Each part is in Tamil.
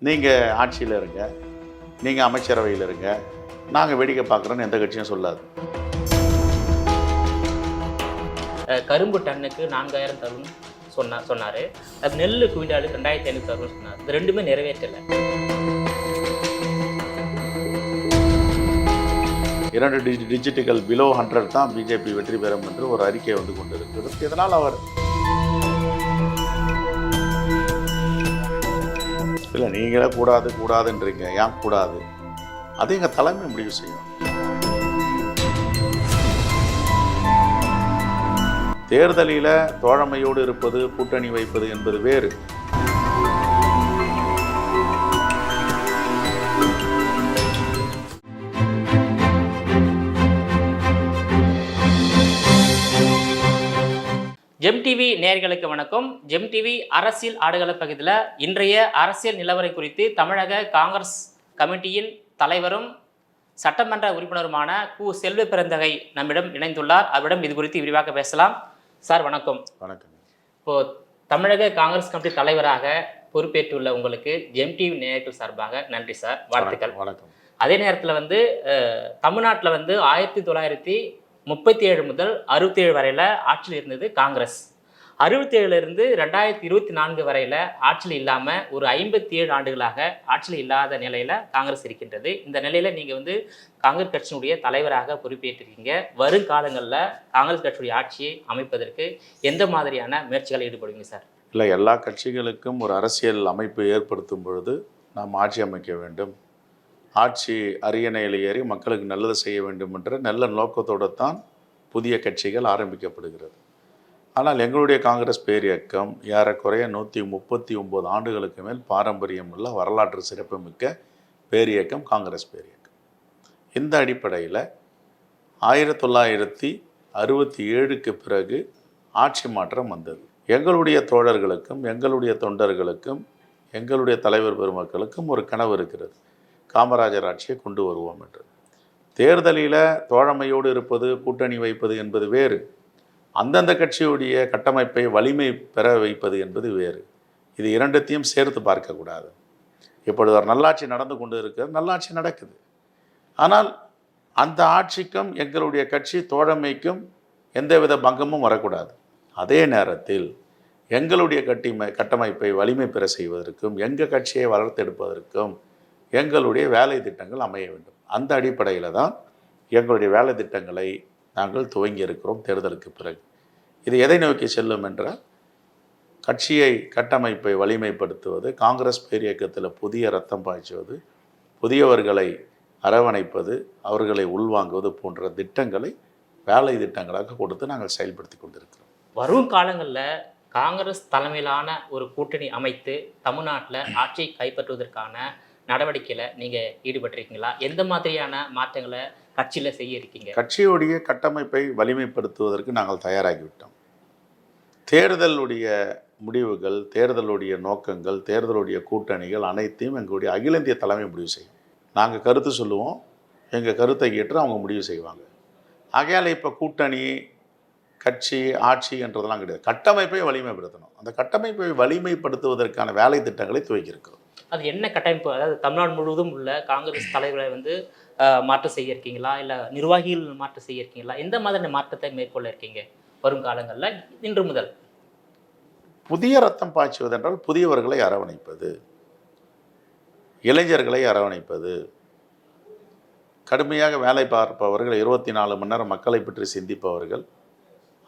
நீங்கள் ஆட்சியில் இருங்க, நீங்கள் அமைச்சரவையில் இருங்க, நாங்கள் வேடிக்கை பார்க்குறோன்னு எந்த கட்சியும் சொல்லாது. கரும்பு டன்னுக்கு 4000 தரும்னு சொன்னார். அது நெல் குவிண்டாலுக்கு 2500 தரும்னு சொன்னார். இது ரெண்டுமே நிறைவேற்றலை. 2 டிஜிட்டுகள் பிலோ 100 தான் பிஜேபி வெற்றி பெறும் என்று ஒரு அறிக்கை வந்து கொண்டிருக்கிறது. இதனால் அவர் இல்லை, நீங்களே கூடாதுன்றீங்க, ஏன் கூடாது? அது எங்கள் தலைமை முடிவு செய்யும். தேர்தலில் தோழமையோடு இருப்பது, கூட்டணி வைப்பது என்பது வேறு. ஜெம் டிவி நேயர்களுக்கு வணக்கம். ஜெம் டிவி அரசியல் ஆடுகள பகுதியில் இன்றைய அரசியல் நிலவரை குறித்து தமிழக காங்கிரஸ் கமிட்டியின் தலைவரும் சட்டமன்ற உறுப்பினருமான கு. செல்வ பெருந்தகை நம்மிடம் இணைந்துள்ளார். அவரிடம் இது குறித்து விரிவாக பேசலாம். சார் வணக்கம். வணக்கம். இப்போது தமிழக காங்கிரஸ் கமிட்டி தலைவராக பொறுப்பேற்றுள்ள உங்களுக்கு ஜெம் டிவி நேயர்கள் சார்பாக நன்றி சார், வாழ்த்துக்கள். வணக்கம். அதே நேரத்தில் தமிழ்நாட்டில் 1937 முதல் 67 வரையில் ஆட்சியில் இருந்தது காங்கிரஸ். 67லிருந்து 2024 வரையில் ஆட்சியில் இல்லாமல் ஒரு 57 ஆண்டுகளாக ஆட்சியில் இல்லாத நிலையில் காங்கிரஸ் இருக்கின்றது. இந்த நிலையில் நீங்கள் காங்கிரஸ் கட்சியினுடைய தலைவராக பொறுப்பேற்றிருக்கீங்க. வருங்காலங்களில் காங்கிரஸ் கட்சியுடைய ஆட்சியை அமைப்பதற்கு எந்த மாதிரியான முயற்சிகள் ஈடுபடுவீங்க சார்? இல்லை, எல்லா கட்சிகளுக்கும் ஒரு அரசியல் அமைப்பு ஏற்படுத்தும் பொழுது நாம் ஆட்சி அமைக்க வேண்டும், ஆட்சி அரியணையில் ஏறி மக்களுக்கு நல்லது செய்ய வேண்டும் என்ற நல்ல நோக்கத்தோடு தான் புதிய கட்சிகள் ஆரம்பிக்கப்படுகிறது. ஆனால் எங்களுடைய காங்கிரஸ் பேரியக்கம் ஏறக்குறைய 139 ஆண்டுகளுக்கு மேல் பாரம்பரியம் உள்ள வரலாற்று சிறப்புமிக்க பேரியக்கம் காங்கிரஸ் பேரியக்கம். இந்த அடிப்படையில் 1967க்கு பிறகு ஆட்சி மாற்றம் வந்தது. எங்களுடைய தோழர்களுக்கும் எங்களுடைய தொண்டர்களுக்கும் எங்களுடைய தலைவர் பெருமக்களுக்கும் ஒரு கனவு இருக்கிறது, காமராஜர் ஆட்சியை கொண்டு வருவோம் என்று. தேர்தலில் தோழமையோடு இருப்பது, கூட்டணி வைப்பது என்பது வேறு, அந்தந்த கட்சியுடைய கட்டமைப்பை வலிமை பெற வைப்பது என்பது வேறு. இது இரண்டத்தையும் சேர்த்து பார்க்கக்கூடாது. இப்பொழுது ஒரு நல்லாட்சி நடந்து கொண்டு இருக்கிறது, நல்லாட்சி நடக்குது. ஆனால் அந்த ஆட்சிக்கும் எங்களுடைய கட்சி தோழமைக்கும் எந்தவித பங்கமும் வரக்கூடாது. அதே நேரத்தில் எங்களுடைய கட்டமைப்பை வலிமை பெற செய்வதற்கும் எங்கள் கட்சியை வளர்த்தெடுப்பதற்கும் எங்களுடைய வேலை திட்டங்கள் அமைய வேண்டும். அந்த அடிப்படையில் தான் எங்களுடைய வேலை திட்டங்களை நாங்கள் துவங்கி இருக்கிறோம். தேர்தலுக்கு பிறகு இது எதை நோக்கி செல்லும் என்றால், கட்சியை கட்டமைப்பை வலிமைப்படுத்துவது, காங்கிரஸ் பேரியக்கத்தில் புதிய ரத்தம் பாய்ச்சுவது, புதியவர்களை அரவணைப்பது, அவர்களை உள்வாங்குவது போன்ற திட்டங்களை வேலை திட்டங்களாக கொடுத்து நாங்கள் செயல்படுத்தி கொண்டிருக்கிறோம். வரும் காலங்களில் காங்கிரஸ் தலைமையிலான ஒரு கூட்டணி அமைத்து தமிழ்நாட்டில் ஆட்சியை கைப்பற்றுவதற்கான நடவடிக்கையில் நீங்கள் ஈடுபட்டிருக்கீங்களா? எந்த மாதிரியான மாற்றங்களை கட்சியில் செய்ய இருக்கீங்க? கட்சியுடைய கட்டமைப்பை வலிமைப்படுத்துவதற்கு நாங்கள் தயாராகிவிட்டோம். தேர்தலுடைய முடிவுகள், தேர்தலுடைய நோக்கங்கள், தேர்தலுடைய கூட்டணிகள் அனைத்தையும் எங்களுடைய அகில இந்திய தலைமை முடிவு செய்யும். நாங்கள் கருத்து சொல்லுவோம், எங்கள் கருத்தை ஏற்று அவங்க முடிவு செய்வாங்க. ஆகையால் இப்போ கூட்டணி, கட்சி, ஆட்சி என்றதெல்லாம் கிடையாது. கட்டமைப்பை வலிமைப்படுத்தணும். அந்த கட்டமைப்பை வலிமைப்படுத்துவதற்கான வேலை திட்டங்களை துவக்கியிருக்கிறோம். அது என்ன கட்டமைப்பு? அதாவது தமிழ்நாடு முழுவதும் உள்ள காங்கிரஸ் தலைவர்களை மாற்றம் செய்ய இருக்கீங்களா, இல்லை நிர்வாகிகள் மாற்றம் செய்ய இருக்கீங்களா? எந்த மாதிரியான மாற்றத்தை மேற்கொள்ள இருக்கீங்க வரும் காலங்களில்? இன்று முதல் புதிய ரத்தம் பாய்ச்சுவது என்றால் புதியவர்களை அரவணைப்பது, இளைஞர்களை அரவணைப்பது, கடுமையாக வேலை பார்ப்பவர்கள், 24 மணி நேரம் மக்களை பற்றி சிந்திப்பவர்கள்,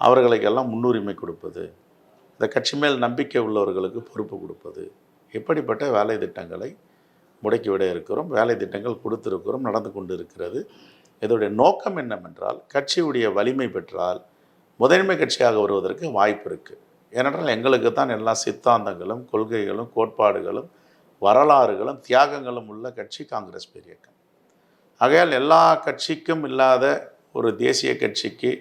அவர்களுக்கெல்லாம் முன்னுரிமை கொடுப்பது, இந்த கட்சி மேல் நம்பிக்கை உள்ளவர்களுக்கு பொறுப்பு கொடுப்பது, இப்படிப்பட்ட வேலை திட்டங்களை முடக்கிவிட இருக்கிறோம். வேலை திட்டங்கள் கொடுத்திருக்கிறோம், நடந்து கொண்டு இருக்கிறது. இதோடைய நோக்கம் என்னவென்றால், கட்சியுடைய வலிமை பெற்றால் முதன்மை கட்சியாக வருவதற்கு வாய்ப்பு இருக்குது. ஏனென்றால் எங்களுக்கு தான் எல்லா சித்தாந்தங்களும், கொள்கைகளும், கோட்பாடுகளும், வரலாறுகளும், தியாகங்களும் உள்ள கட்சி காங்கிரஸ் பேரியக்கம். ஆகையால் எல்லா கட்சிக்கும் இல்லாத ஒரு தேசிய கட்சிக்கு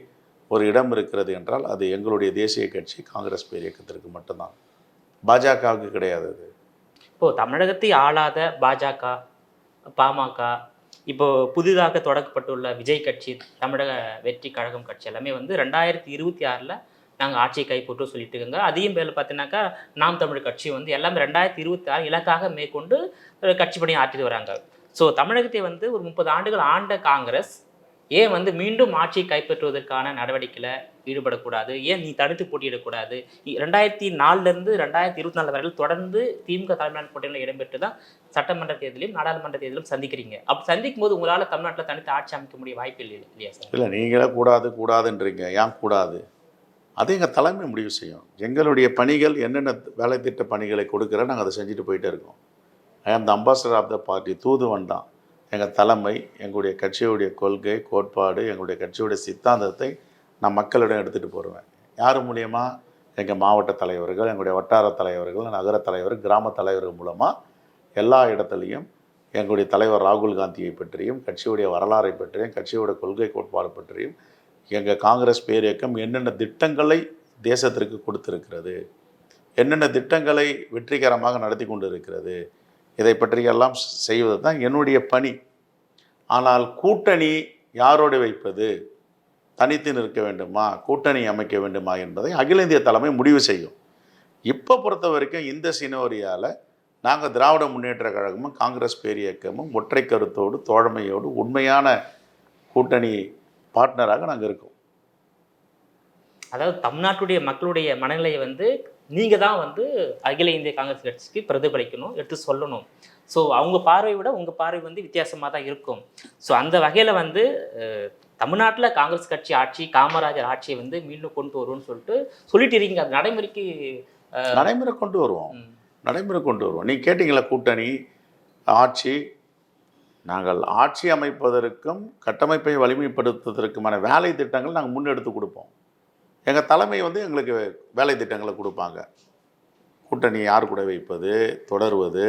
ஒரு இடம் இருக்கிறது என்றால் அது எங்களுடைய தேசிய கட்சி காங்கிரஸ் பேரியக்கத்திற்கு மட்டும்தான், பாஜகவுக்கு கிடையாது. அது இப்போது தமிழகத்தை ஆளாத பாஜக, பாமக, இப்போது புதிதாக தொடக்கப்பட்டுள்ள விஜய் கட்சி, தமிழக வெற்றி கழகம் கட்சி எல்லாமே 2026 நாங்கள் ஆட்சியை கைப்பற்று சொல்லிட்டு இருக்காங்க. அதையும் பேரில் பார்த்தீங்கன்னாக்கா நாம் தமிழ் கட்சி வந்து எல்லாமே 2026 இலக்காக மேற்கொண்டு கட்சி பணி ஆற்றிட்டு வராங்க. ஸோ தமிழகத்தை வந்து ஒரு 30 ஆண்டுகள் ஆண்ட காங்கிரஸ் ஏன் வந்து மீண்டும் ஆட்சியை கைப்பற்றுவதற்கான நடவடிக்கையில் ஈடுபடக்கூடாது? ஏன் நீ தடுத்து போட்டியிடக்கூடாது? 2004 2024 வரையில் தொடர்ந்து திமுக தலைமையிலான போட்டிகளில் இடம்பெற்று தான் சட்டமன்ற தேர்தலையும் நாடாளுமன்ற தேர்தலும் சந்திக்கிறீங்க. அப்படி சந்திக்கும் போது உங்களால் தமிழ்நாட்டில் தனித்து ஆட்சி அமைக்க முடிய வாய்ப்பு இல்லையா சார்? இல்லை, நீங்களே கூடாதுன்றீங்க. ஏன் கூடாது? அது எங்கள் தலைமை முடிவு செய்யும். எங்களுடைய பணிகள் என்னென்ன வேலை திட்ட பணிகளை கொடுக்குற நாங்கள் அதை செஞ்சுட்டு போயிட்டே இருக்கோம். ஐ ஆம் த அம்பாசடர் ஆஃப் த பார்ட்டி. தூதுவன் தான் எங்கள் தலைமை. எங்களுடைய கட்சியுடைய கொள்கை கோட்பாடு, எங்களுடைய கட்சியுடைய சித்தாந்தத்தை நான் மக்களிடம் எடுத்துகிட்டு போடுவேன். யார் மூலியமா? எங்கள் மாவட்ட தலைவர்கள், எங்களுடைய வட்டார தலைவர்கள், நகர தலைவர், கிராம தலைவர்கள் மூலமாக எல்லா இடத்துலையும் எங்களுடைய தலைவர் ராகுல் காந்தியை பற்றியும், கட்சியுடைய வரலாறை பற்றியும், கட்சியோட கொள்கை கோட்பாடு பற்றியும், எங்கள் காங்கிரஸ் பேரியக்கம் என்னென்ன திட்டங்களை தேசத்திற்கு கொடுத்திருக்கிறது, என்னென்ன திட்டங்களை வெற்றிகரமாக நடத்தி கொண்டு இருக்கிறது, இதை பற்றியெல்லாம் செய்வது தான் என்னுடைய பணி. ஆனால் கூட்டணி யாரோடு வைப்பது, தனித்து நிற்க வேண்டுமா, கூட்டணி அமைக்க வேண்டுமா என்பதை அகில இந்திய தலைமை முடிவு செய்யும். இப்போ பொறுத்த வரைக்கும் இந்த சினோரியாவில் நாங்கள் திராவிட முன்னேற்ற கழகமும் காங்கிரஸ் பேரியக்கமும் ஒற்றை கருத்தோடு, தோழமையோடு, உண்மையான கூட்டணி பார்ட்னராக நாங்கள் இருக்கோம். அதாவது தமிழ்நாட்டுடைய மக்களுடைய மனநிலையை வந்து நீங்கள் தான் வந்து அகில இந்திய காங்கிரஸ் கட்சிக்கு பிரதிபலிக்கணும், எடுத்து சொல்லணும். ஸோ அவங்க பார்வையை விட உங்கள் பார்வை வந்து வித்தியாசமாக தான் இருக்கும். ஸோ அந்த வகையில் வந்து தமிழ்நாட்டில் காங்கிரஸ் கட்சி ஆட்சி, காமராஜர் ஆட்சியை வந்து மீண்டும் கொண்டு வருவோம்னு சொல்லிட்டு இருக்கீங்க. அது நடைமுறைக்கு நடைமுறை கொண்டு வருவோம். நீங்கள் கேட்டிங்களா கூட்டணி ஆட்சி? நாங்கள் ஆட்சி அமைப்பதற்கும் கட்டமைப்பை வலிமைப்படுத்துவதற்குமான வேலை திட்டங்கள் நாங்கள் முன்னெடுத்து கொடுப்போம். எங்கள் தலைமை வந்து எங்களுக்கு வேலை திட்டங்களை கொடுப்பாங்க. கூட்டணி யார் கூட வைப்பது, தொடர்வது,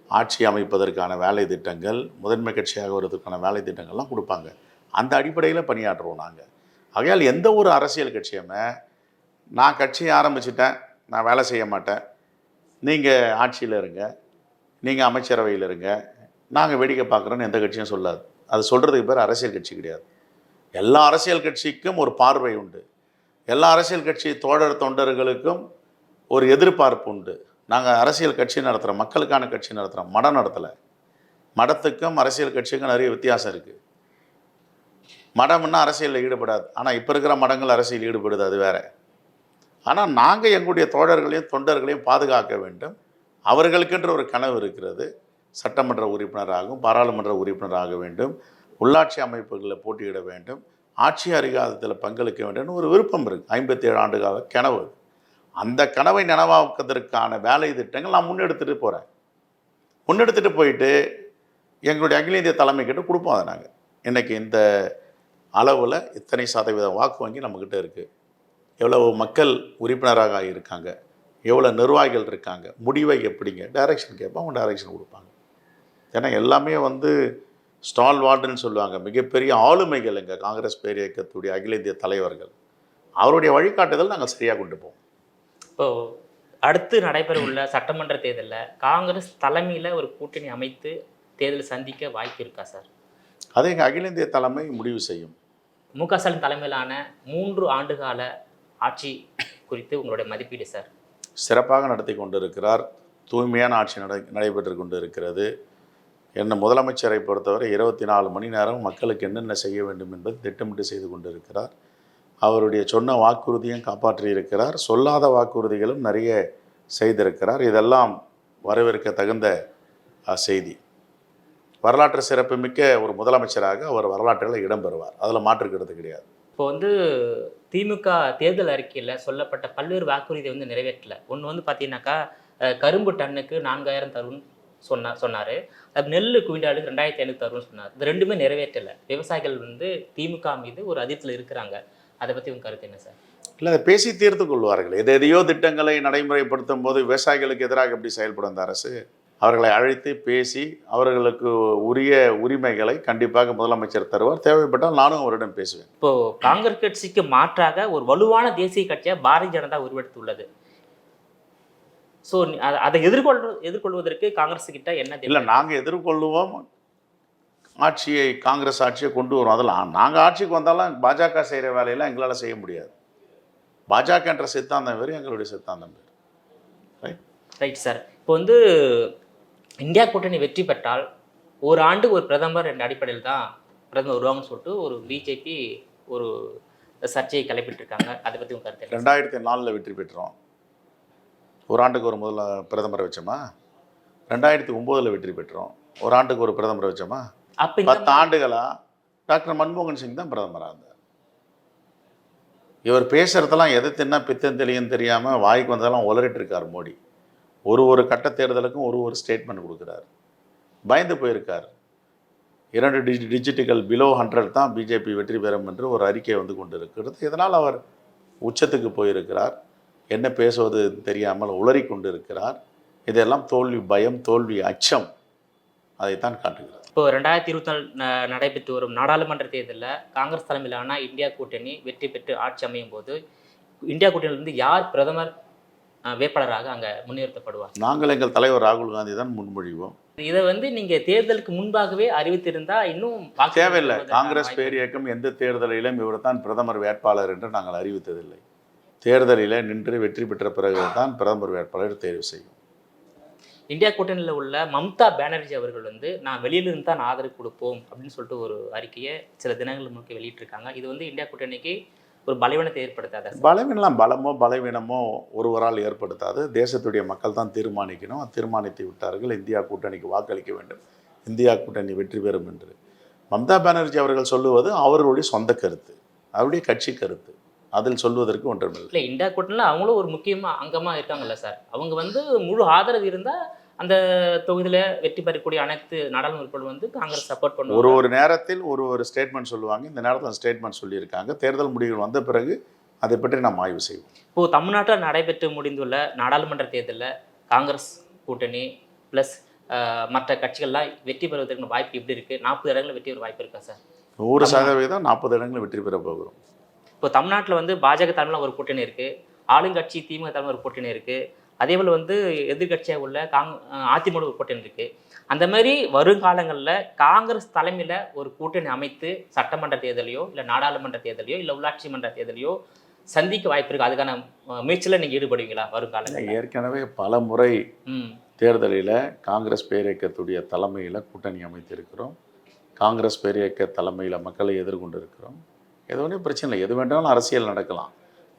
ஆட்சி அமைப்பதற்கான வேலை திட்டங்கள், முதன்மை கட்சியாக வருவதற்கான வேலை திட்டங்கள்லாம் கொடுப்பாங்க. அந்த அடிப்படையில் பணியாற்றுவோம் நாங்கள். ஆகையால் எந்த ஒரு அரசியல் கட்சியுமே நான் கட்சி ஆரம்பிச்சிட்டேன், நான் வேலை செய்ய மாட்டேன், நீங்கள் ஆட்சியில் இருங்க, நீங்கள் அமைச்சரவையில் இருங்க, நாங்கள் வேடிக்கை பார்க்குறோன்னு எந்த கட்சியும் சொல்லாது. அது சொல்கிறதுக்கு பேர் அரசியல் கட்சி கிடையாது. எல்லா அரசியல் கட்சிக்கும் ஒரு பார்வை உண்டு. எல்லா அரசியல் கட்சி தோழர் தொண்டர்களுக்கும் ஒரு எதிர்பார்ப்பு உண்டு. நாங்கள் அரசியல் கட்சி நடத்துகிறோம், மக்களுக்கான கட்சி நடத்துகிறோம், மடம் நடத்தலை. மடத்துக்கும் அரசியல் கட்சிக்கும் நிறைய வித்தியாசம் இருக்குது. மடம்னா அரசியலில் ஈடுபடாது, ஆனால் இப்போ இருக்கிற மடங்கள் அரசியல் ஈடுபடுது, அது வேறு. ஆனால் நாங்கள் எங்களுடைய தோழர்களையும் தொண்டர்களையும் பாதுகாக்க வேண்டும். அவர்களுக்கென்ற ஒரு கனவு இருக்கிறது. சட்டமன்ற உறுப்பினராகவும் பாராளுமன்ற உறுப்பினராக வேண்டும், உள்ளாட்சி அமைப்புகளில் போட்டியிட வேண்டும், ஆட்சி அதிகாரத்தில் பங்களிக்க வேண்டும்னு ஒரு விருப்பம் இருக்குது. 57 ஆண்டுகால கனவு. அந்த கனவை நனவாக்குவதற்கான வேலை திட்டங்கள் நான் முன்னெடுத்துட்டு போயிட்டு எங்களுடைய அகில இந்திய தலைமைக்கிட்ட கொடுப்போம். அதை நாங்கள் இன்றைக்கி இந்த அளவில் இத்தனை சதவீத வாக்கு வங்கி நம்மக்கிட்ட இருக்குது, எவ்வளவு மக்கள் உறுப்பினராக இருக்காங்க, எவ்வளோ நிர்வாகிகள் இருக்காங்க, முடிவை எப்படிங்க டைரக்ஷன் கேட்போம், அவங்க டைரக்ஷன் கொடுப்பாங்க. ஏன்னா எல்லாமே வந்து ஸ்டால் வார்டுன்னு சொல்லுவாங்க, மிகப்பெரிய ஆளுமைகள் எங்கள் காங்கிரஸ் பேரியக்கத்துடைய அகில இந்திய தலைவர்கள். அவருடைய வழிகாட்டுதல் நாங்கள் சரியாக கொண்டு போவோம். இப்போது அடுத்து நடைபெற உள்ள சட்டமன்ற தேர்தலில் காங்கிரஸ் தலைமையில் ஒரு கூட்டணி அமைத்து தேர்தலை சந்திக்க வாய்ப்பு இருக்கா சார்? அதை எங்கள் அகில இந்திய தலைமை முடிவு செய்யும். மு.க. ஸ்டாலின் தலைமையிலான 3 ஆண்டுகால ஆட்சி குறித்து உங்களுடைய மதிப்பீடு சார்? சிறப்பாக நடத்தி கொண்டு இருக்கிறார். தூய்மையான ஆட்சி நடைபெற்று கொண்டு இருக்கிறது. என்ன முதலமைச்சரை பொறுத்தவரை 24 மணி நேரம் மக்களுக்கு என்னென்ன செய்ய வேண்டும் என்பது திட்டமிட்டு செய்து கொண்டு இருக்கிறார். அவருடைய சொன்ன வாக்குறுதியும் காப்பாற்றியிருக்கிறார், சொல்லாத வாக்குறுதிகளும் நிறைய செய்திருக்கிறார். இதெல்லாம் வரவேற்க தகுந்த செய்தி. வரலாற்று சிறப்புமிக்க ஒரு முதலமைச்சராக அவர் வரலாற்றில் இடம்பெறுவார், அதில் மாற்றுக்கிறது கிடையாது. இப்போ வந்து திமுக தேர்தல் அறிக்கையில் சொல்லப்பட்ட பல்வேறு வாக்குறுதியை வந்து நிறைவேற்றலை. ஒன்று வந்து பார்த்தீங்கன்னாக்கா கரும்பு டன்னுக்கு 4000 தரும்னு சொன்னார். அது நெல் குவிண்டாலுக்கு 2500 தரும்னு சொன்னார். இது ரெண்டுமே நிறைவேற்றலை. விவசாயிகள் வந்து திமுக மீது ஒரு அதிர்ச்சியில் இருக்கிறாங்க. அதை பற்றி உங்கள் கருத்து என்ன சார்? இல்லை, அதை பேசி தீர்த்து கொள்வார்கள். எதையோ திட்டங்களை நடைமுறைப்படுத்தும் போது விவசாயிகளுக்கு எதிராக எப்படி செயல்படும் அந்த அரசு? அவர்களை அழைத்து பேசி அவர்களுக்கு உரிய உரிமைகளை கண்டிப்பாக முதலமைச்சர் தருவார். தேவைப்பட்டால் நானும் அவரிடம் பேசுவேன். இப்போது காங்கிரஸ் கட்சிக்கு மாற்றாக ஒரு வலுவான தேசிய கட்சியாக பாரதிய ஜனதா உருவெடுத்துள்ளது. ஸோ அதை எதிர்கொள்வதற்கு காங்கிரஸ் கிட்ட என்ன? இல்லை, நாங்கள் எதிர்கொள்ளுவோம். காங்கிரஸ் ஆட்சியை கொண்டு வரும். அதெல்லாம் நாங்கள் ஆட்சிக்கு வந்தாலும் பாஜக செய்கிற வேலையெல்லாம் எங்களால் செய்ய முடியாது. பாஜக என்ற சித்தாந்தம் வேறு, எங்களுடைய சித்தாந்தம் வேறு. ரைட். Right sir. இப்போ வந்து இந்தியா கூட்டணி வெற்றி பெற்றால் ஒரு ஆண்டுக்கு ஒரு பிரதமர் என்ற அடிப்படையில் தான் பிரதமர் வருவாங்கன்னு சொல்லிட்டு ஒரு பிஜேபி ஒரு சர்ச்சையை கிளப்பிட்டு இருக்காங்க. அதை பற்றி உங்க கருத்து என்ன? 2004 வெற்றி பெற்றோம். ஒரு ஆண்டுக்கு ஒரு முதல்ல பிரதமரை வச்சோமா? 2009 வெற்றி பெற்றோம். ஒரு ஆண்டுக்கு ஒரு பிரதமரை வச்சோமா? அப்போ இந்த 10 ஆண்டுகளா டாக்டர் மன்மோகன் சிங் தான் பிரதமராக இருந்தார். இவர் பேசுகிறதெல்லாம் எதை தின்னா பித்தம் தெளியும் தெரியாமல் வாய்க்கு வந்ததெல்லாம் உளறிட்டு இருக்கார் மோடி. ஒரு கட்ட தேர்தலுக்கும் ஒரு ஸ்டேட்மெண்ட் கொடுக்குறாரு. பயந்து போயிருக்கார். 2 டிஜிட்டுகள் பிலோ 100 தான் பிஜேபி வெற்றி பெறும் என்று ஒரு அறிக்கை வந்து கொண்டு இருக்கிறது. இதனால் அவர் உச்சத்துக்கு போயிருக்கிறார். என்ன பேசுவது தெரியாமல் உளறி கொண்டு இருக்கிறார். இதெல்லாம் தோல்வி பயம், தோல்வி அச்சம், அதைத்தான் காட்டுகிறார். இப்போ 2024 நடைபெற்று வரும் நாடாளுமன்ற தேர்தலில் காங்கிரஸ் தலைமையிலான இந்தியா கூட்டணி வெற்றி பெற்று ஆட்சி அமையும் போது இந்தியா கூட்டணியிலிருந்து யார் பிரதமர் வேட்பாளராக அங்கே முன்னிறுத்தப்படுவார்? நாங்கள் எங்கள் தலைவர் ராகுல் காந்தி தான் முன்மொழிவோம். இதை வந்து நீங்க தேர்தலுக்கு முன்பாகவே அறிவித்திருந்தா இன்னும் தேவையில்லை. காங்கிரஸ் பேரியக்கம் எந்த தேர்தலிலும் இவர் தான் பிரதமர் வேட்பாளர் என்று நாங்கள் அறிவித்ததில்லை. தேர்தலில் நின்று வெற்றி பெற்ற பிறகு தான் பிரதமர் வேட்பாளர் தேர்வு செய்யும். இந்தியா கூட்டணியில் உள்ள மம்தா பானர்ஜி அவர்கள் வந்து நான் வெளியிலிருந்து தான் ஆதரவு கொடுப்போம் அப்படின்னு சொல்லிட்டு ஒரு அறிக்கையை சில தினங்கள் முழுக்க வெளியிட்டிருக்காங்க. இது வந்து இந்தியா கூட்டணிக்கு ஒரு பலவீனத்தை ஏற்படுத்தாத? பலவீனம் பலமோ பலவீனமோ ஒருவரால் ஏற்படுத்தாது. தேசத்துடைய மக்கள் தான் தீர்மானிக்கணும். தீர்மானித்து விட்டார்கள் இந்தியா கூட்டணிக்கு வாக்களிக்க வேண்டும், இந்தியா கூட்டணி வெற்றி பெறும் என்று. மம்தா பானர்ஜி அவர்கள் சொல்லுவது அவர்களுடைய சொந்த கருத்து, அவருடைய கட்சி கருத்து. அதில் சொல்வதற்கு ஒன்றுமில்லை. இல்லை, இந்தியா கூட்டணியில் அவங்களும் ஒரு முக்கியமாக அங்கமாக இருக்காங்கல்ல சார். அவங்க வந்து முழு ஆதரவு இருந்தால் அந்த தொகுதியில் வெற்றி பெறக்கூடிய அனைத்து நாடாளுமன்ற வந்து காங்கிரஸ் சப்போர்ட் பண்ணுவாங்க. ஒரு நேரத்தில் ஒரு ஸ்டேட்மெண்ட் சொல்லுவாங்க. இந்த நேரத்தில் ஸ்டேட்மெண்ட் சொல்லியிருக்காங்க. தேர்தல் முடிவுகள் வந்த பிறகு அதை பற்றி நாம் ஆய்வு செய்வோம். இப்போது தமிழ்நாட்டில் நடைபெற்று முடிந்துள்ள நாடாளுமன்ற தேர்தலில் காங்கிரஸ் கூட்டணி ப்ளஸ் மற்ற கட்சிகள்லாம் வெற்றி பெறுவதற்கு வாய்ப்பு எப்படி இருக்குது? 40 இடங்களில் வெற்றி பெற வாய்ப்பு இருக்கா சார்? 100% 40 இடங்களில் வெற்றி பெற போகிறோம். இப்போ தமிழ்நாட்டில் வந்து பாஜக தலைமையில் ஒரு கூட்டணி இருக்குது, ஆளுங்கட்சி திமுக தலைமையில் ஒரு கூட்டணி இருக்குது, அதேபோல் வந்து எதிர்கட்சியாக உள்ள அதிமுக ஒரு கூட்டணி இருக்குது. அந்த மாதிரி வருங்காலங்களில் காங்கிரஸ் தலைமையில் ஒரு கூட்டணி அமைத்து சட்டமன்ற தேர்தலையோ இல்லை நாடாளுமன்ற தேர்தலையோ இல்லை உள்ளாட்சி மன்ற தேர்தலையோ சந்திக்க வாய்ப்பு இருக்குது. அதுக்கான முயற்சியில் நீங்கள் ஈடுபடுவீங்களா வருங்காலங்களில்? ஏற்கனவே பல முறை தேர்தலில் காங்கிரஸ் பேரியக்கத்துடைய தலைமையில் கூட்டணி அமைத்திருக்கிறோம். காங்கிரஸ் பேரியக்க தலைமையில் மக்களை எதிர்கொண்டு இருக்கிறோம். எதுவும் பிரச்சனை இல்லை. எது வேண்டாலும் அரசியல் நடக்கலாம்.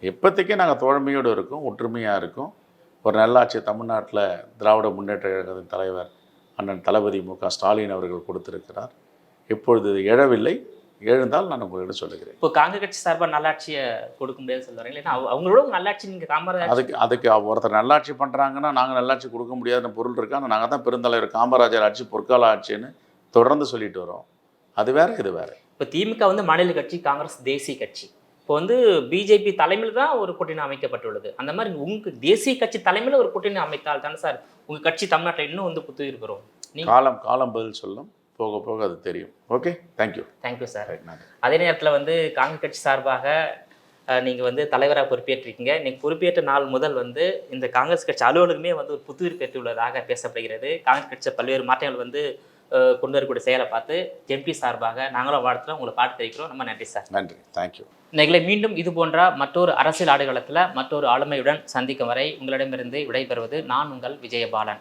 எப்போதைக்கு நாங்கள் தோழமையோடு இருக்கோம், ஒற்றுமையாக இருக்கோம். ஒரு நல்லாட்சி தமிழ்நாட்டில் திராவிட முன்னேற்ற கழகத்தின் தலைவர் அண்ணன் தளபதி மு.க. ஸ்டாலின் அவர்கள் கொடுத்திருக்கிறார். இப்பொழுது எழவில்லை. எழுந்தால் நான் உங்களிடம் சொல்லுகிறேன். இப்போ காங்கிரஸ் கட்சி சார்பாக நல்லாட்சியை கொடுக்க முடியாது சொல்லுவாங்க. இல்லைன்னா அவங்களோட நல்லாட்சி நீங்கள் காமராஜர் அதுக்கு ஒருத்தர் நல்லாட்சி பண்ணுறாங்கன்னா நாங்கள் நல்லாட்சி கொடுக்க முடியாதுன்னு பொருள் இருக்கா? நாங்கள் தான் பெருந்தலைவர் காமராஜர் ஆட்சி பொற்கால ஆட்சின்னு தொடர்ந்து சொல்லிட்டு வரோம். அது வேற, இது வேற. இப்போ திமுக வந்து மாநில கட்சி, காங்கிரஸ் தேசிய கட்சி. இப்போ வந்து பிஜேபி தலைமையில் தான் ஒரு கூட்டணி அமைக்கப்பட்டுள்ளது. அந்த மாதிரி உங்கள் தேசிய கட்சி தலைமையில் ஒரு கூட்டணி அமைத்தால் தானே சார் உங்கள் கட்சி தமிழ்நாட்டில் இன்னும் வந்து புத்துயிர் பெறும். காலம் பதில் சொல்லும். போக போக அது தெரியும். Okay, thank you sir. அதே நேரத்தில் வந்து காங்கிரஸ் கட்சி சார்பாக நீங்கள் வந்து தலைவராக பொறுப்பேற்றிருக்கீங்க. நீங்கள் பொறுப்பேற்ற நாள் முதல் வந்து இந்த காங்கிரஸ் கட்சி அலுவலகமே வந்து ஒரு புத்துயிர் பெற்றுள்ளதாக பேசப்படுகிறது. காங்கிரஸ் கட்சி பல்வேறு மாற்றங்கள் வந்து கொண்டு வரக்கூடிய செயலை பார்த்து எம்பி சார்பாக நாங்களும் வாழ்த்துறோம், உங்களை பாட்டு தெரிவிக்கிறோம். ரொம்ப நன்றி சார். நன்றி, தேங்க்யூ. இன்னைக்கு மீண்டும் இது போன்ற மற்றொரு அரசியல் ஆடுகளத்தில் மற்றொரு ஆளுமையுடன் சந்திக்கும் வரை உங்களிடமிருந்து விடைபெறுவது நான் உங்கள் விஜயபாலன்.